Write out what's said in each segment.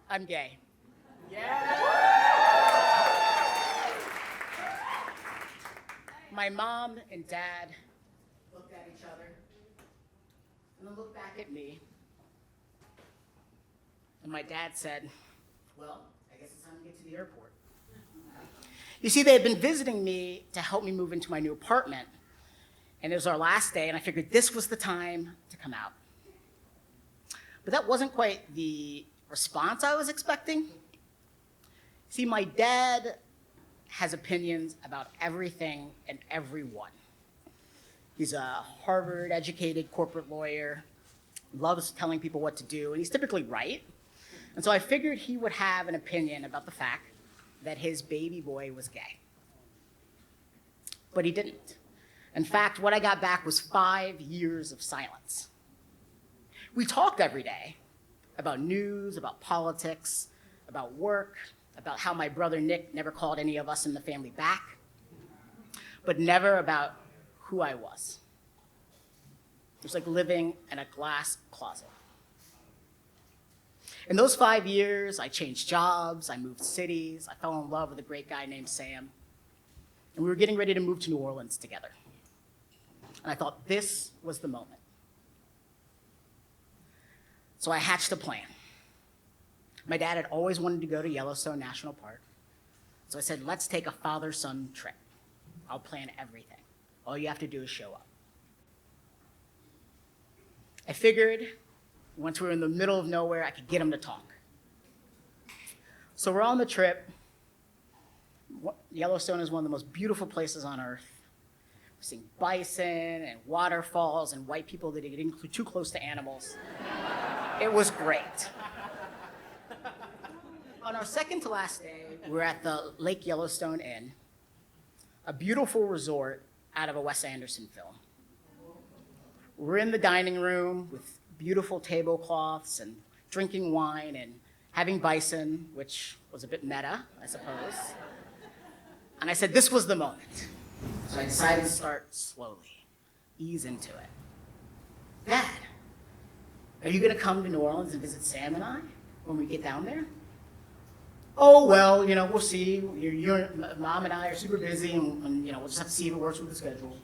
I'm gay. My mom and dad looked at each other and then looked back at me. And my dad said, well, I guess it's time to get to the airport. You see, they had been visiting me to help me move into my new apartment. And it was our last day, and I figured this was the time to come out. But that wasn't quite the response I was expecting. See, my dad has opinions about everything and everyone. He's a Harvard-educated corporate lawyer, loves telling people what to do, and he's typically right. And so I figured he would have an opinion about the fact that his baby boy was gay. But he didn't. In fact, what I got back was 5 years of silence. We talked every day about news, about politics, about work, about how my brother Nick never called any of us in the family back, but never about who I was. It was like living in a glass closet. In those 5 years, I changed jobs, I moved cities, I fell in love with a great guy named Sam, and we were getting ready to move to New Orleans together. And I thought this was the moment. So I hatched a plan. My dad had always wanted to go to Yellowstone National Park. So I said, let's take a father-son trip. I'll plan everything. All you have to do is show up. I figured once we were in the middle of nowhere, I could get him to talk. So we're on the trip. Yellowstone is one of the most beautiful places on earth. We're seeing bison and waterfalls and white people that are getting too close to animals. It was great. On our second to last day, we were at the Lake Yellowstone Inn, a beautiful resort out of a Wes Anderson film. We're in the dining room with beautiful tablecloths and drinking wine and having bison, which was a bit meta, I suppose. And I said this was the moment. So I decided to start slowly, ease into it. Dad, are you gonna come to New Orleans and visit Sam and I when we get down there? Oh, well, we'll see. Your mom and I are super busy and we'll just have to see if it works with the schedule.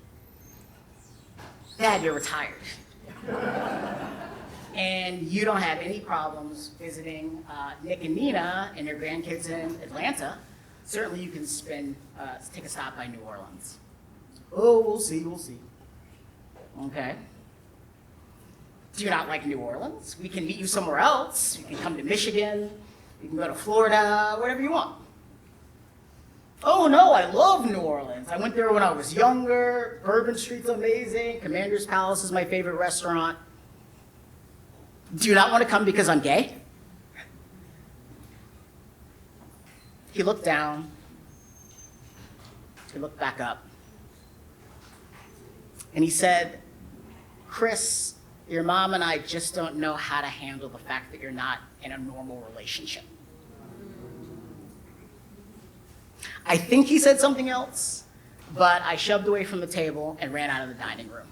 Dad, you're retired. And you don't have any problems visiting Nick and Nina and your grandkids in Atlanta. Certainly you can take a stop by New Orleans. Oh, we'll see. Okay. Do you not like New Orleans? We can meet you somewhere else. You can come to Michigan. You can go to Florida, whatever you want. Oh no, I love New Orleans. I went there when I was younger. Bourbon Street's amazing. Commander's Palace is my favorite restaurant. Do you not want to come because I'm gay? He looked down. He looked back up. And he said, Chris, your mom and I just don't know how to handle the fact that you're not in a normal relationship. I think he said something else, but I shoved away from the table and ran out of the dining room.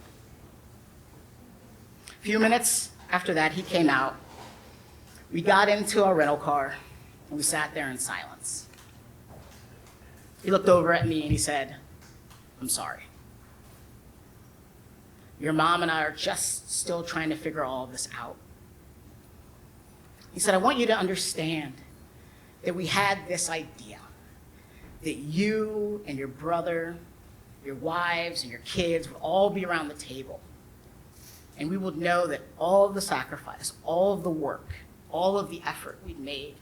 A few minutes after that, he came out. We got into our rental car, and we sat there in silence. He looked over at me and he said, I'm sorry. Your mom and I are just still trying to figure all of this out. He said, I want you to understand that we had this idea that you and your brother, your wives and your kids would all be around the table. And we would know that all of the sacrifice, all of the work, all of the effort we'd made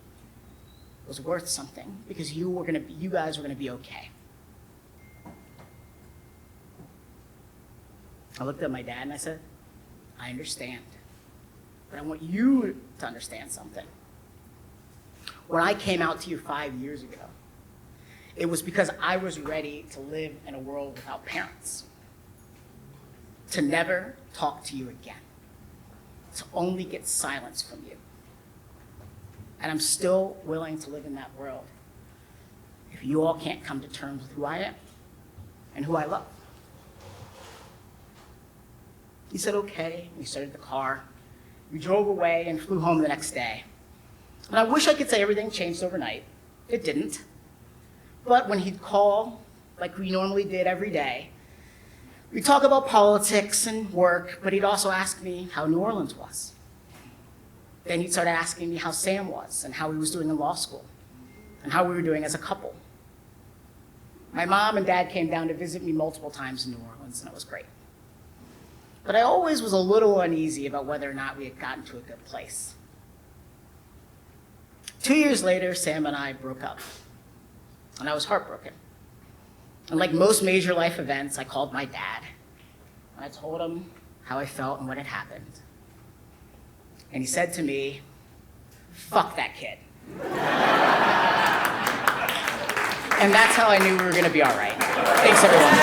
was worth something because you guys were gonna be okay. I looked at my dad and I said, I understand, but I want you to understand something. When I came out to you 5 years ago, it was because I was ready to live in a world without parents, to never talk to you again, to only get silence from you. And I'm still willing to live in that world if you all can't come to terms with who I am and who I love. He said, okay. We started the car. We drove away and flew home the next day. And I wish I could say everything changed overnight. It didn't. But when he'd call, like we normally did every day, we'd talk about politics and work, but he'd also ask me how New Orleans was. Then he'd start asking me how Sam was and how he was doing in law school and how we were doing as a couple. My mom and dad came down to visit me multiple times in New Orleans, and it was great. But I always was a little uneasy about whether or not we had gotten to a good place. 2 years later, Sam and I broke up, and I was heartbroken. And like most major life events, I called my dad, and I told him how I felt and what had happened. And he said to me, "Fuck that kid." And that's how I knew we were gonna be all right. Thanks, everyone.